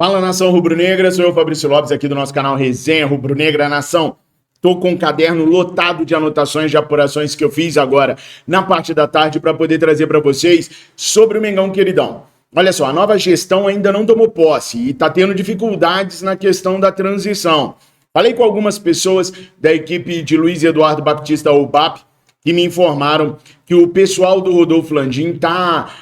Fala, nação rubro-negra, sou eu, Fabrício Lopes, aqui do nosso canal Resenha Rubro-Negra Nação. Tô com um caderno lotado de anotações de apurações que eu fiz agora na parte da tarde para poder trazer para vocês sobre o Mengão queridão. Olha só, a nova gestão ainda não tomou posse e está tendo dificuldades na questão da transição. Falei com algumas pessoas da equipe de Luiz Eduardo Baptista, ou BAP, que me informaram que o pessoal do Rodolfo Landim está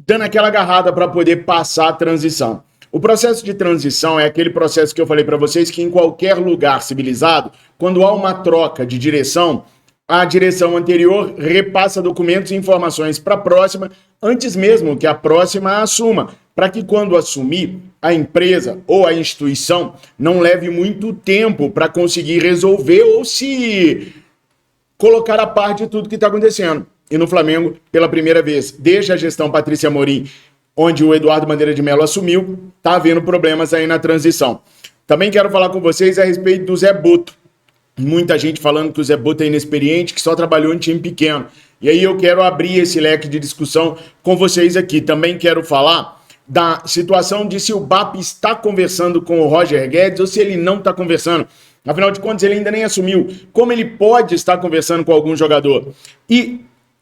dando aquela agarrada para poder passar a transição. O processo de transição é aquele processo que eu falei para vocês que em qualquer lugar civilizado, quando há uma troca de direção, a direção anterior repassa documentos e informações para a próxima, antes mesmo que a próxima assuma, para que quando assumir, a empresa ou a instituição não leve muito tempo para conseguir resolver ou se colocar a par de tudo que está acontecendo. E no Flamengo, pela primeira vez, desde a gestão Patrícia Amorim, onde o Eduardo Bandeira de Mello assumiu, tá havendo problemas aí na transição. Também quero falar com vocês a respeito do Zé Boto. Muita gente falando que o Zé Boto é inexperiente, que só trabalhou em time pequeno. E aí eu quero abrir esse leque de discussão com vocês aqui. Também quero falar da situação de se o BAP está conversando com o Roger Guedes ou se ele não está conversando. Afinal de contas, ele ainda nem assumiu. Como ele pode estar conversando com algum jogador? E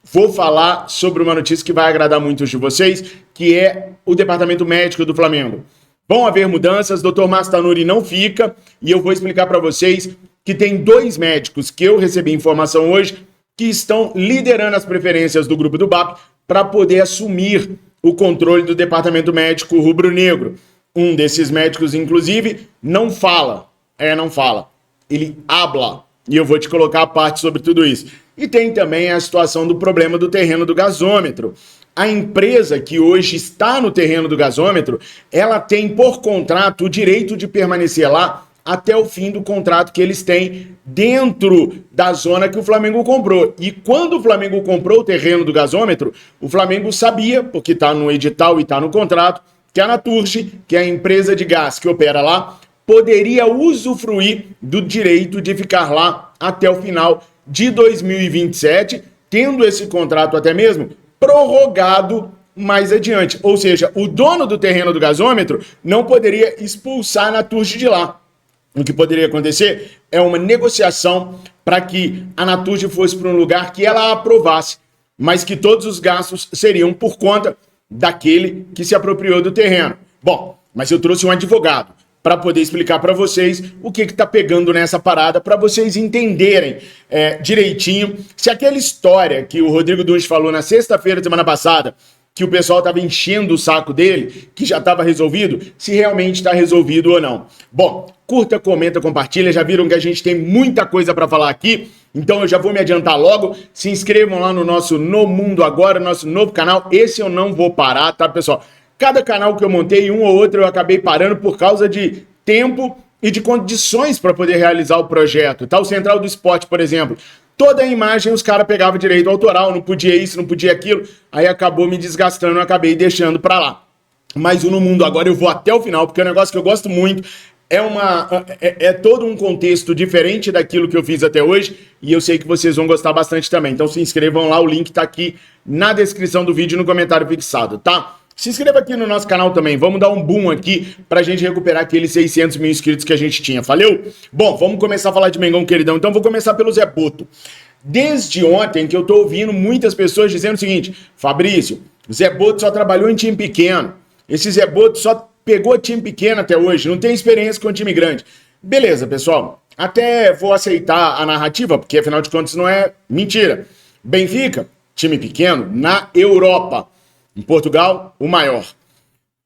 vou falar sobre uma notícia que vai agradar muitos de vocês, que é o departamento médico do Flamengo. Vão haver mudanças, Dr. Márcio Tanuri não fica, e eu vou explicar para vocês que tem 2 médicos que eu recebi informação hoje que estão liderando as preferências do grupo do BAP para poder assumir o controle do departamento médico rubro-negro. Um desses médicos, inclusive, não fala. Não fala. Ele habla. E eu vou te colocar a parte sobre tudo isso. E tem também a situação do problema do terreno do gasômetro. A empresa que hoje está no terreno do gasômetro, ela tem por contrato o direito de permanecer lá até o fim do contrato que eles têm dentro da zona que o Flamengo comprou. E quando o Flamengo comprou o terreno do gasômetro, o Flamengo sabia, porque está no edital e está no contrato, que a Naturgy, que é a empresa de gás que opera lá, poderia usufruir do direito de ficar lá até o final de 2027, tendo esse contrato até mesmo prorrogado mais adiante. Ou seja, o dono do terreno do gasômetro não poderia expulsar a Naturgy de lá. O que poderia acontecer é uma negociação para que a Naturgy fosse para um lugar que ela aprovasse, mas que todos os gastos seriam por conta daquele que se apropriou do terreno. Bom, mas eu trouxe um advogado para poder explicar para vocês o que está pegando nessa parada, para vocês entenderem direitinho se aquela história que o Rodrigo Duns falou na sexta-feira, semana passada, que o pessoal estava enchendo o saco dele, que já estava resolvido, se realmente está resolvido ou não. Bom, curta, comenta, compartilha, já viram que a gente tem muita coisa para falar aqui, então eu já vou me adiantar logo, se inscrevam lá no nosso No Mundo Agora, nosso novo canal, esse eu não vou parar, tá, pessoal? Cada canal que eu montei, um ou outro, eu acabei parando por causa de tempo e de condições para poder realizar o projeto, tá? O Central do Esporte, por exemplo, toda a imagem os caras pegavam direito autoral, não podia isso, não podia aquilo, aí acabou me desgastando, eu acabei deixando pra lá. Mas o No Mundo Agora eu vou até o final, porque é um negócio que eu gosto muito, é todo um contexto diferente daquilo que eu fiz até hoje, e eu sei que vocês vão gostar bastante também. Então se inscrevam lá, o link tá aqui na descrição do vídeo, no comentário fixado, tá? Se inscreva aqui no nosso canal também, vamos dar um boom aqui pra gente recuperar aqueles 600 mil inscritos que a gente tinha, valeu? Bom, vamos começar a falar de Mengão queridão, então vou começar pelo Zé Boto. Desde ontem que eu tô ouvindo muitas pessoas dizendo o seguinte: Fabrício, Zé Boto só trabalhou em time pequeno, esse Zé Boto só pegou time pequeno até hoje, não tem experiência com time grande. Beleza, pessoal, até vou aceitar a narrativa, porque afinal de contas não é mentira. Benfica, time pequeno na Europa. Em Portugal, o maior.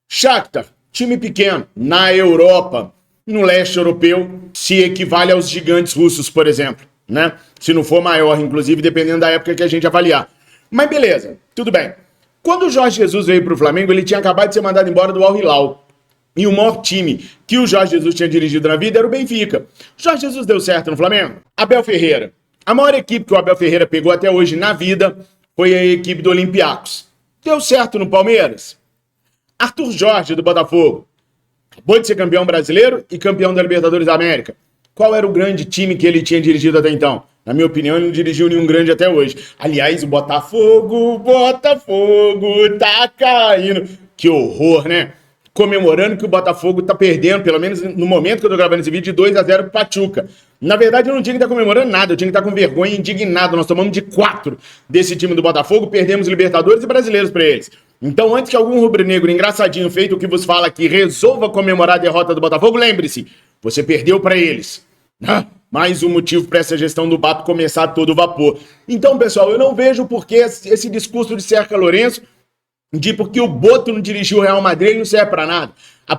Shakhtar, time pequeno, na Europa, no leste europeu, se equivale aos gigantes russos, por exemplo, né? Se não for maior, inclusive, dependendo da época que a gente avaliar. Mas beleza, tudo bem. Quando o Jorge Jesus veio para o Flamengo, ele tinha acabado de ser mandado embora do Al Hilal. E o maior time que o Jorge Jesus tinha dirigido na vida era o Benfica. O Jorge Jesus deu certo no Flamengo? Abel Ferreira. A maior equipe que o Abel Ferreira pegou até hoje na vida foi a equipe do Olympiacos. Deu certo no Palmeiras? Arthur Jorge, do Botafogo. Acabou de ser campeão brasileiro e campeão da Libertadores da América. Qual era o grande time que ele tinha dirigido até então? Na minha opinião, ele não dirigiu nenhum grande até hoje. Aliás, o Botafogo tá caindo. Que horror, né? comemorando que o Botafogo tá perdendo, pelo menos no momento que eu tô gravando esse vídeo, de 2-0 pro Pachuca. Na verdade, eu não tinha que estar comemorando nada, eu tinha que estar com vergonha e indignado. Nós tomamos de 4 desse time do Botafogo, perdemos Libertadores e Brasileiros pra eles. Então, antes que algum rubro-negro engraçadinho feito o que vos fala aqui resolva comemorar a derrota do Botafogo, lembre-se, você perdeu pra eles. Mais um motivo para essa gestão do BAP começar a todo vapor. Então, pessoal, eu não vejo por que esse discurso de Serca Lourenço de porque o Boto não dirigiu o Real Madrid, ele não serve para nada.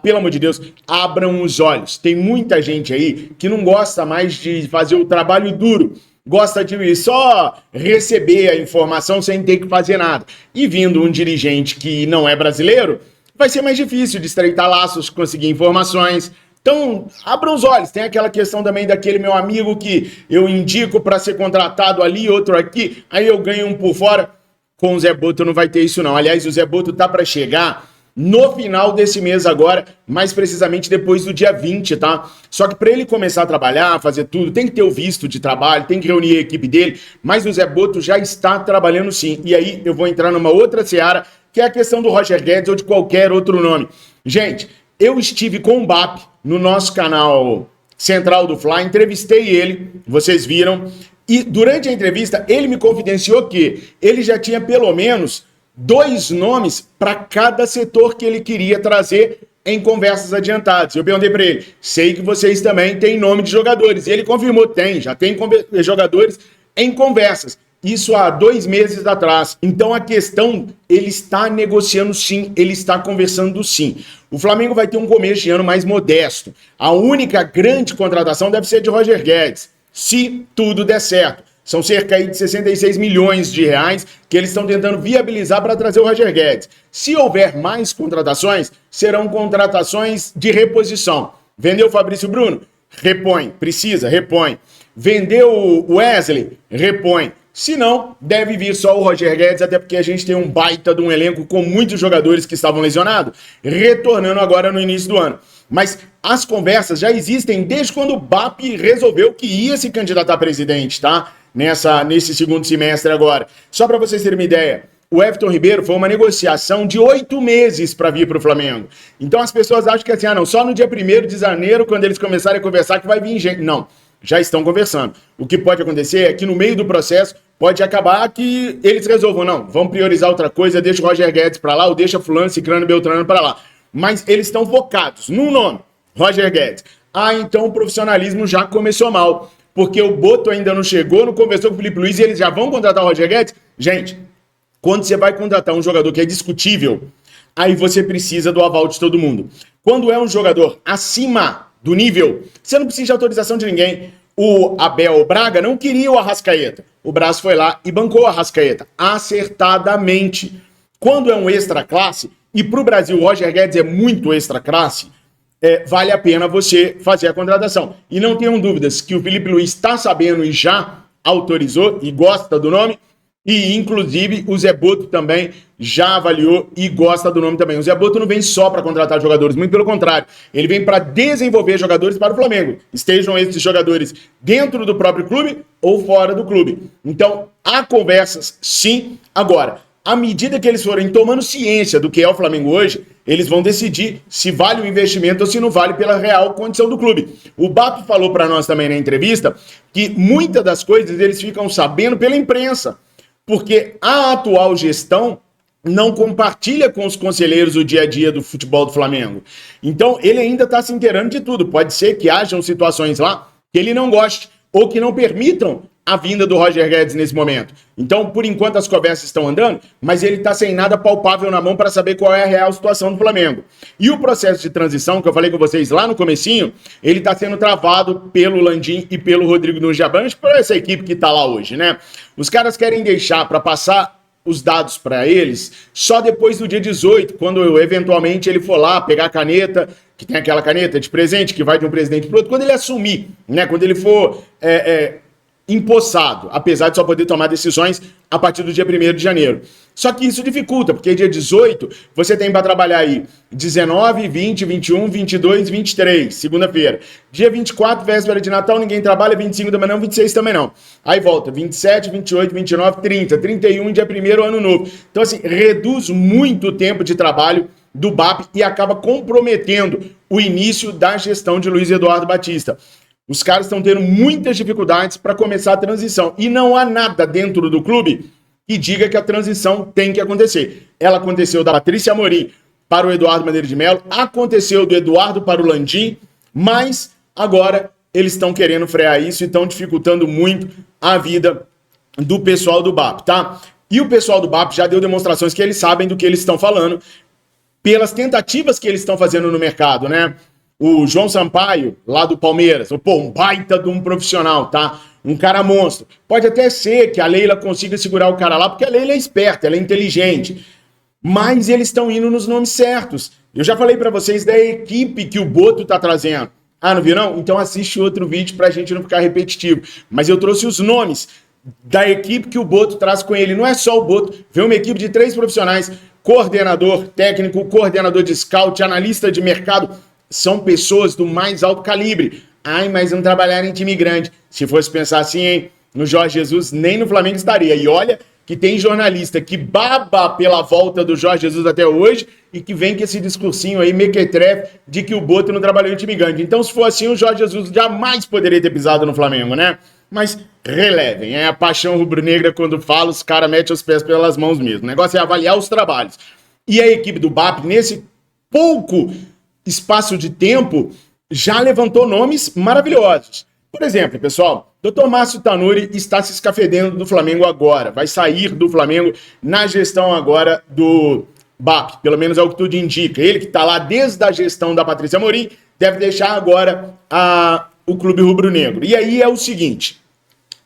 Pelo amor de Deus, abram os olhos. Tem muita gente aí que não gosta mais de fazer o trabalho duro. Gosta de só receber a informação sem ter que fazer nada. E vindo um dirigente que não é brasileiro, vai ser mais difícil de estreitar laços, conseguir informações. Então, abram os olhos. Tem aquela questão também daquele meu amigo que eu indico para ser contratado ali, outro aqui, aí eu ganho um por fora. Com o Zé Boto não vai ter isso não. Aliás, o Zé Boto tá para chegar no final desse mês agora, mais precisamente depois do dia 20, tá? Só que para ele começar a trabalhar, fazer tudo, tem que ter o visto de trabalho, tem que reunir a equipe dele, mas o Zé Boto já está trabalhando sim. E aí eu vou entrar numa outra seara, que é a questão do Roger Guedes ou de qualquer outro nome. Gente, eu estive com o BAP no nosso canal Central do Fla, entrevistei ele, vocês viram, e durante a entrevista ele me confidenciou que ele já tinha pelo menos 2 nomes para cada setor que ele queria trazer em conversas adiantadas. Eu perguntei para ele, sei que vocês também têm nome de jogadores. E ele confirmou, já tem jogadores em conversas. Isso há 2 meses atrás. Então a questão, ele está negociando sim, ele está conversando sim. O Flamengo vai ter um começo de ano mais modesto. A única grande contratação deve ser de Roger Guedes, se tudo der certo. São cerca aí de 66 milhões de reais que eles estão tentando viabilizar para trazer o Roger Guedes. Se houver mais contratações, serão contratações de reposição. Vendeu o Fabrício Bruno? Repõe. Precisa? Repõe. Vendeu o Wesley? Repõe. Se não, deve vir só o Roger Guedes, até porque a gente tem um baita de um elenco com muitos jogadores que estavam lesionados, retornando agora no início do ano. Mas as conversas já existem desde quando o BAP resolveu que ia se candidatar a presidente, tá? Nesse segundo semestre agora. Só para vocês terem uma ideia, o Everton Ribeiro foi uma negociação de 8 meses para vir para o Flamengo. Então as pessoas acham que assim, não, só no dia 1º de janeiro, quando eles começarem a conversar, que vai vir gente. Não, já estão conversando. O que pode acontecer é que no meio do processo pode acabar que eles resolvam, não, vamos priorizar outra coisa, deixa o Roger Guedes para lá, ou deixa fulano, ciclano, beltrano para lá. Mas eles estão focados num nome, Roger Guedes. Então o profissionalismo já começou mal. Porque o Boto ainda não chegou, não conversou com o Felipe Luiz e eles já vão contratar o Roger Guedes? Gente, quando você vai contratar um jogador que é discutível, aí você precisa do aval de todo mundo. Quando é um jogador acima do nível, você não precisa de autorização de ninguém. O Abel Braga não queria o Arrascaeta. O Brás foi lá e bancou o Arrascaeta, acertadamente. Quando é um extra classe, e para o Brasil o Roger Guedes é muito extra classe, vale a pena você fazer a contratação. E não tenham dúvidas que o Felipe Luiz está sabendo e já autorizou e gosta do nome. E, inclusive, o Zé Boto também já avaliou e gosta do nome também. O Zé Boto não vem só para contratar jogadores, muito pelo contrário. Ele vem para desenvolver jogadores para o Flamengo. Estejam esses jogadores dentro do próprio clube ou fora do clube. Então, há conversas, sim. Agora, à medida que eles forem tomando ciência do que é o Flamengo hoje, eles vão decidir se vale o investimento ou se não vale pela real condição do clube. O BAP falou para nós também na entrevista que muitas das coisas eles ficam sabendo pela imprensa, porque a atual gestão não compartilha com os conselheiros o dia a dia do futebol do Flamengo. Então ele ainda está se inteirando de tudo. Pode ser que hajam situações lá que ele não goste ou que não permitam a vinda do Roger Guedes nesse momento. Então, por enquanto, as conversas estão andando, mas ele está sem nada palpável na mão para saber qual é a real situação do Flamengo. E o processo de transição, que eu falei com vocês lá no comecinho, ele está sendo travado pelo Landim e pelo Rodrigo Nurjabanch, por essa equipe que está lá hoje, né? Os caras querem deixar para passar os dados para eles só depois do dia 18, quando eventualmente ele for lá pegar a caneta, que tem aquela caneta de presente que vai de um presidente para outro, quando ele assumir, né? Quando ele for empossado, apesar de só poder tomar decisões a partir do dia 1º de janeiro. Só que isso dificulta, porque dia 18 você tem para trabalhar aí 19, 20, 21, 22, 23, segunda-feira. Dia 24, véspera de Natal, ninguém trabalha, 25 também não, 26 também não. Aí volta 27, 28, 29, 30, 31, dia 1º, ano novo. Então assim, reduz muito o tempo de trabalho do BAP e acaba comprometendo o início da gestão de Luiz Eduardo Batista. Os caras estão tendo muitas dificuldades para começar a transição e não há nada dentro do clube que diga que a transição tem que acontecer. Ela aconteceu da Patrícia Amorim para o Eduardo Madeira de Mello, aconteceu do Eduardo para o Landim, mas agora eles estão querendo frear isso e estão dificultando muito a vida do pessoal do BAP, tá? E o pessoal do BAP já deu demonstrações que eles sabem do que eles estão falando pelas tentativas que eles estão fazendo no mercado, né? O João Sampaio, lá do Palmeiras, pô, um baita de um profissional, tá? Um cara monstro. Pode até ser que a Leila consiga segurar o cara lá, porque a Leila é esperta, ela é inteligente. Mas eles estão indo nos nomes certos. Eu já falei pra vocês da equipe que o Boto tá trazendo. Ah, não viu não? Então assiste outro vídeo pra gente não ficar repetitivo. Mas eu trouxe os nomes da equipe que o Boto traz com ele. Não é só o Boto, vem uma equipe de 3 profissionais, coordenador técnico, coordenador de scout, analista de mercado. São pessoas do mais alto calibre. Ai, mas não trabalharam em time grande. Se fosse pensar assim, hein, no Jorge Jesus, nem no Flamengo estaria. E olha que tem jornalista que baba pela volta do Jorge Jesus até hoje e que vem com esse discursinho aí, mequetrefe, de que o Boto não trabalhou em time grande. Então, se for assim, o Jorge Jesus jamais poderia ter pisado no Flamengo, né? Mas relevem, é a paixão rubro-negra quando fala, os caras metem os pés pelas mãos mesmo. O negócio é avaliar os trabalhos. E a equipe do BAP, nesse pouco espaço de tempo, já levantou nomes maravilhosos. Por exemplo, pessoal, Dr. Márcio Tanuri está se escafedendo do Flamengo agora, vai sair do Flamengo na gestão agora do BAP, pelo menos é o que tudo indica. Ele que está lá desde a gestão da Patrícia Amorim, deve deixar agora o clube rubro-negro. E aí é o seguinte,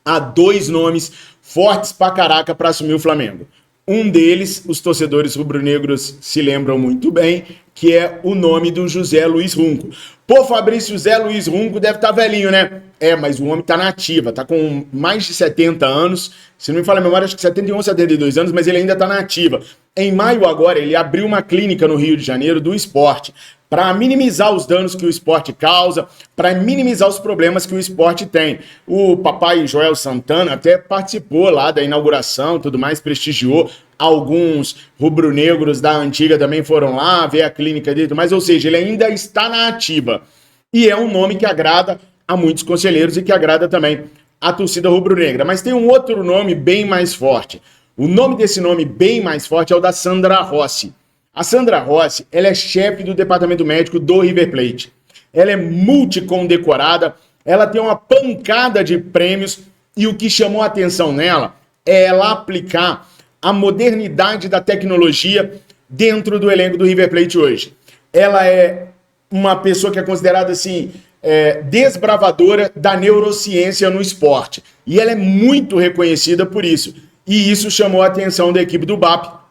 há 2 nomes fortes pra caraca para assumir o Flamengo. Um deles, os torcedores rubro-negros se lembram muito bem, que é o nome do José Luiz Runco. Pô, Fabrício, José Luiz Runco deve estar velhinho, né? É, mas o homem tá na ativa, tá com mais de 70 anos, se não me falha a memória, acho que 71, 72 anos, mas ele ainda tá na ativa. Em maio agora, ele abriu uma clínica no Rio de Janeiro do esporte, para minimizar os danos que o esporte causa, para minimizar os problemas que o esporte tem. O papai Joel Santana até participou lá da inauguração, tudo mais, prestigiou. Alguns rubro-negros da antiga também foram lá ver a clínica dele, mas, ou seja, ele ainda está na ativa. E é um nome que agrada a muitos conselheiros e que agrada também a torcida rubro-negra. Mas tem um outro nome bem mais forte. O nome desse nome bem mais forte é o da Sandra Rossi. A Sandra Rossi, ela é chefe do departamento médico do River Plate. Ela é multicondecorada, ela tem uma pancada de prêmios e o que chamou a atenção nela é ela aplicar a modernidade da tecnologia dentro do elenco do River Plate hoje. Ela é uma pessoa que é considerada assim, desbravadora da neurociência no esporte. E ela é muito reconhecida por isso. E isso chamou a atenção da equipe do BAP,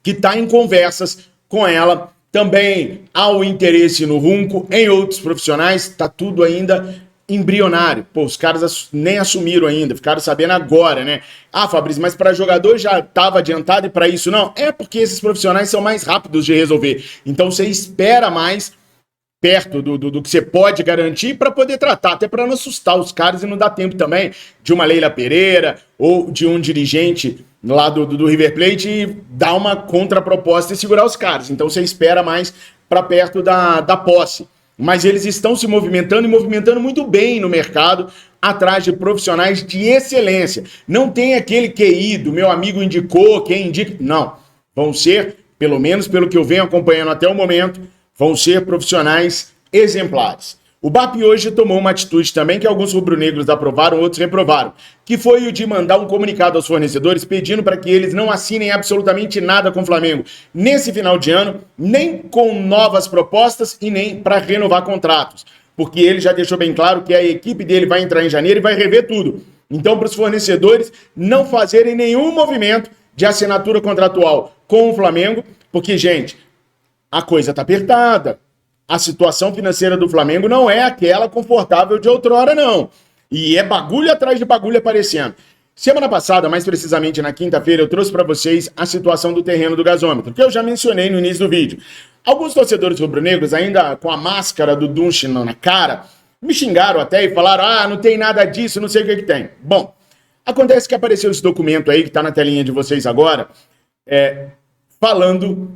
que está em conversas com ela. Também há o interesse no Runco, em outros profissionais, está tudo ainda embrionário. Pô, os caras nem assumiram ainda, ficaram sabendo agora, né? Ah, Fabrício, mas para jogador já estava adiantado e para isso não? É porque esses profissionais são mais rápidos de resolver. Então você espera mais perto do que você pode garantir para poder tratar, até para não assustar os caras e não dar tempo também de uma Leila Pereira ou de um dirigente lá do River Plate e dar uma contraproposta e segurar os caras. Então você espera mais para perto da posse. Mas eles estão se movimentando e movimentando muito bem no mercado atrás de profissionais de excelência. Não tem aquele QI do meu amigo indicou, quem indica. Não. Vão ser, pelo menos pelo que eu venho acompanhando até o momento, vão ser profissionais exemplares. O BAP hoje tomou uma atitude também que alguns rubro-negros aprovaram, outros reprovaram, que foi o de mandar um comunicado aos fornecedores pedindo para que eles não assinem absolutamente nada com o Flamengo nesse final de ano, nem com novas propostas e nem para renovar contratos, porque ele já deixou bem claro que a equipe dele vai entrar em janeiro e vai rever tudo. Então, para os fornecedores não fazerem nenhum movimento de assinatura contratual com o Flamengo, porque, gente, a coisa está apertada. A situação financeira do Flamengo não é aquela confortável de outrora, não. E é bagulho atrás de bagulho aparecendo. Semana passada, mais precisamente na quinta-feira, eu trouxe para vocês a situação do terreno do gasômetro, que eu já mencionei no início do vídeo. Alguns torcedores rubro-negros, ainda com a máscara do Dunche na cara, me xingaram até e falaram, não tem nada disso, não sei o que tem. Bom, acontece que apareceu esse documento aí, que está na telinha de vocês agora, falando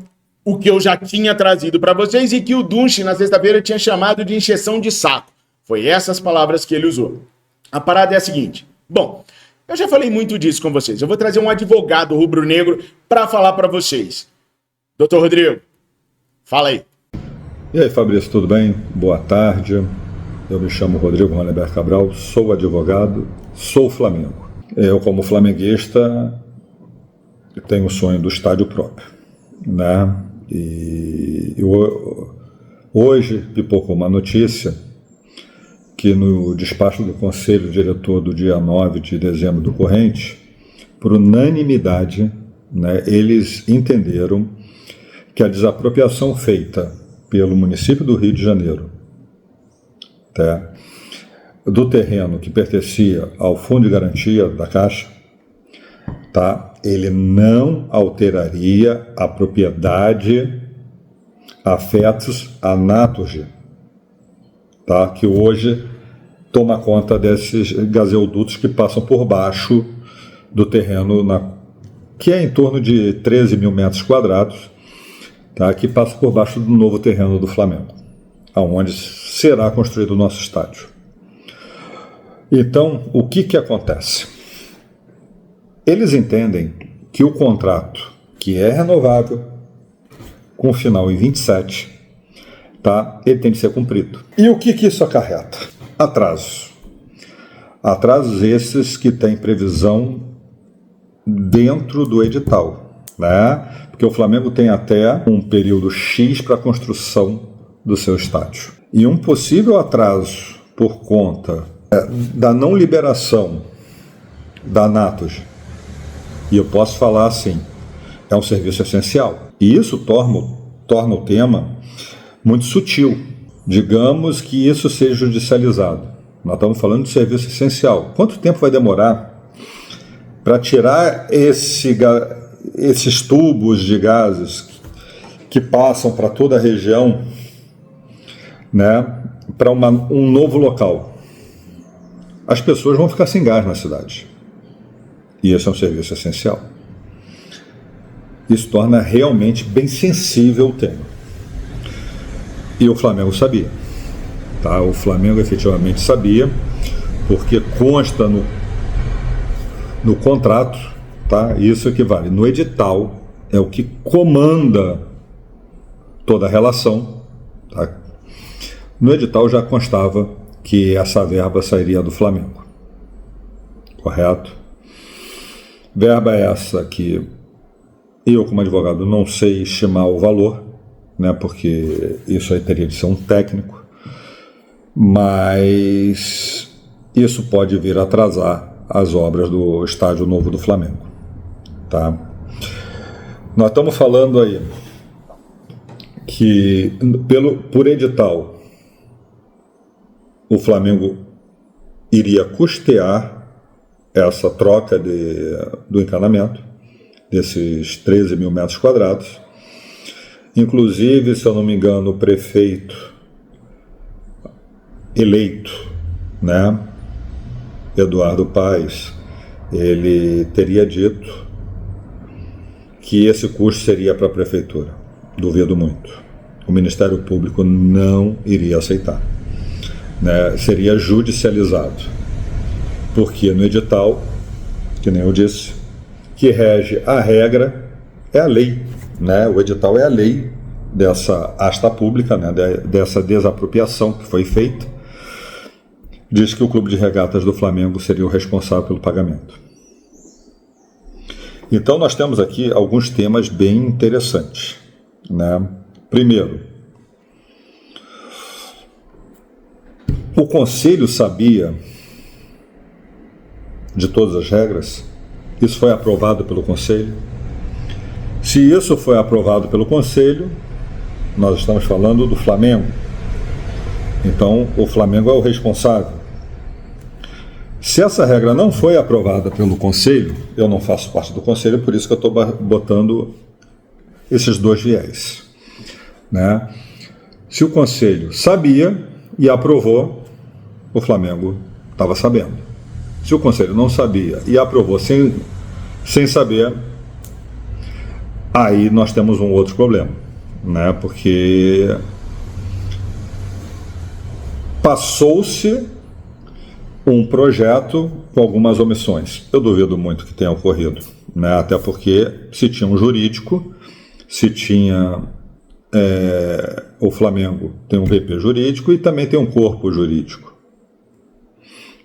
o que eu já tinha trazido para vocês e que o Dunche, na sexta-feira, tinha chamado de encheção de saco. Foi essas palavras que ele usou. A parada é a seguinte. Bom, eu já falei muito disso com vocês. Eu vou trazer um advogado rubro-negro para falar para vocês. Doutor Rodrigo, fala aí. E aí, Fabrício, tudo bem? Boa tarde. Eu me chamo Rodrigo Ronenberg Cabral, sou advogado, sou Flamengo. Eu, como flamenguista, tenho o sonho do estádio próprio, né? E hoje pipocou uma notícia que no despacho do Conselho Diretor do dia 9 de dezembro do corrente, por unanimidade, né, eles entenderam que a desapropriação feita pelo município do Rio de Janeiro, tá, do terreno que pertencia ao Fundo de Garantia da Caixa, tá, ele não alteraria a propriedade afetos à Naturgy, tá, que hoje toma conta desses gasodutos que passam por baixo do terreno, que é em torno de 13 mil metros quadrados, tá, que passa por baixo do novo terreno do Flamengo, aonde será construído o nosso estádio. Então, o que acontece? Eles entendem que o contrato, que é renovável, com final em 27, tá, ele tem de ser cumprido. E o que isso acarreta? Atrasos. Atrasos esses que têm previsão dentro do edital, né? Porque o Flamengo tem até um período X para a construção do seu estádio. E um possível atraso por conta da não liberação da Naturgy, e eu posso falar assim, é um serviço essencial. E isso torna o tema muito sutil. Digamos que isso seja judicializado. Nós estamos falando de serviço essencial. Quanto tempo vai demorar para tirar esses tubos de gases que passam para toda a região, né, para um novo local? As pessoas vão ficar sem gás na cidade. E esse é um serviço essencial. Isso torna realmente bem sensível o tema. E o Flamengo sabia. Tá? O Flamengo efetivamente sabia, porque consta no contrato, tá? Isso equivale. No edital, é o que comanda toda a relação. Tá? No edital já constava que essa verba sairia do Flamengo. Correto? Verba essa que eu, como advogado, não sei estimar o valor, né, porque isso aí teria de ser um técnico, mas isso pode vir a atrasar as obras do estádio novo do Flamengo. Tá? Nós estamos falando aí que, por edital, o Flamengo iria custear essa troca do encanamento, desses 13 mil metros quadrados. Inclusive, se eu não me engano, o prefeito eleito, né, Eduardo Paes, ele teria dito que esse custo seria para a prefeitura. Duvido muito. O Ministério Público não iria aceitar, né? Seria judicializado. Porque no edital, que nem eu disse, que rege a regra é a lei, né? O edital é a lei dessa asta pública, né? Dessa desapropriação que foi feita. Diz que o Clube de Regatas do Flamengo seria o responsável pelo pagamento. Então nós temos aqui alguns temas bem interessantes, né? Primeiro, o Conselho sabia de todas as regras? Isso foi aprovado pelo Conselho? Se isso foi aprovado pelo Conselho, nós estamos falando do Flamengo. Então, o Flamengo é o responsável. Se essa regra não foi aprovada pelo Conselho, eu não faço parte do Conselho, por isso que eu estou botando esses dois viés, né? Se o Conselho sabia e aprovou, o Flamengo estava sabendo. Se o Conselho não sabia e aprovou sem saber, aí nós temos um outro problema, né? Porque passou-se um projeto com algumas omissões. Eu duvido muito que tenha ocorrido, né? Até porque se tinha um jurídico, se tinha o Flamengo tem um VP jurídico e também tem um corpo jurídico.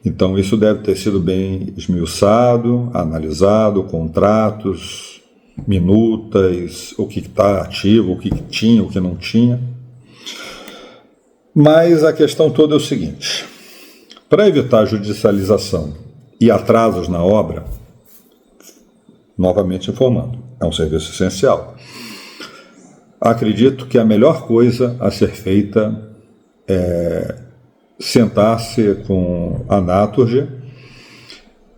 Então isso deve ter sido bem esmiuçado, analisado, contratos, minutas, o que está ativo, o que tinha, o que não tinha. Mas a questão toda é o seguinte: para evitar judicialização e atrasos na obra, novamente informando, é um serviço essencial. Acredito que a melhor coisa a ser feita é sentar-se com a Naturgy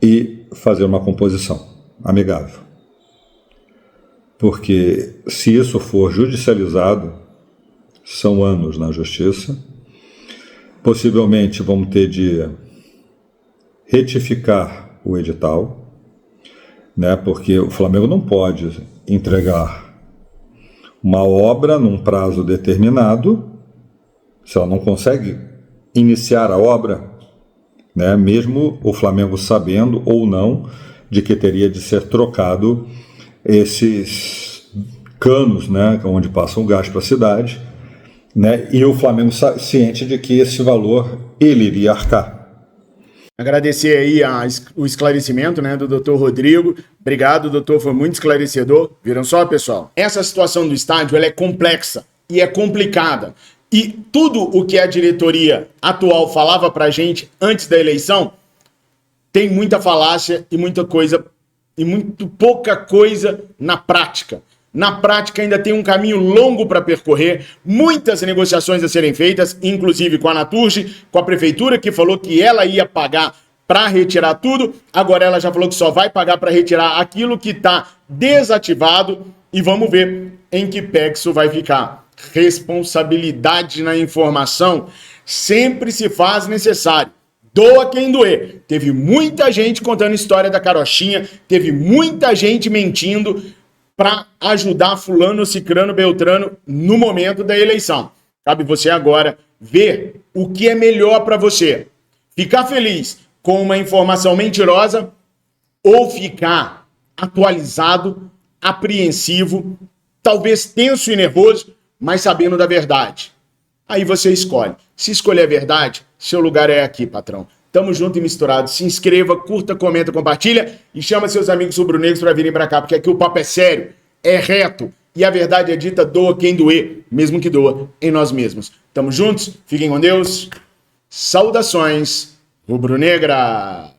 e fazer uma composição amigável. Porque se isso for judicializado, são anos na justiça, possivelmente vamos ter de retificar o edital, né? Porque o Flamengo não pode entregar uma obra num prazo determinado, se ela não consegue iniciar a obra, né, mesmo o Flamengo sabendo ou não de que teria de ser trocado esses canos, né, onde passa o gás para a cidade, né, e o Flamengo ciente de que esse valor ele iria arcar. Agradecer aí o esclarecimento, né, do Dr. Rodrigo. Obrigado, doutor, foi muito esclarecedor. Viram só, pessoal? Essa situação do estádio ela é complexa e é complicada. E tudo o que a diretoria atual falava pra gente antes da eleição tem muita falácia e muita coisa e muito pouca coisa na prática. Na prática ainda tem um caminho longo para percorrer, muitas negociações a serem feitas, inclusive com a Naturgy, com a prefeitura que falou que ela ia pagar para retirar tudo, agora ela já falou que só vai pagar para retirar aquilo que está desativado e vamos ver em que pé isso vai ficar. Responsabilidade na informação sempre se faz necessário. Doa quem doer. Teve muita gente contando história da carochinha, teve muita gente mentindo para ajudar fulano, cicrano, beltrano no momento da eleição. Cabe você agora ver o que é melhor para você. Ficar feliz com uma informação mentirosa ou ficar atualizado, apreensivo, talvez tenso e nervoso, mas sabendo da verdade. Aí você escolhe. Se escolher a verdade, seu lugar é aqui, patrão. Tamo junto e misturado. Se inscreva, curta, comenta, compartilha e chama seus amigos rubro-negros para virem para cá, porque aqui o papo é sério, é reto e a verdade é dita, doa quem doer, mesmo que doa em nós mesmos. Tamo juntos, fiquem com Deus. Saudações rubro-negra.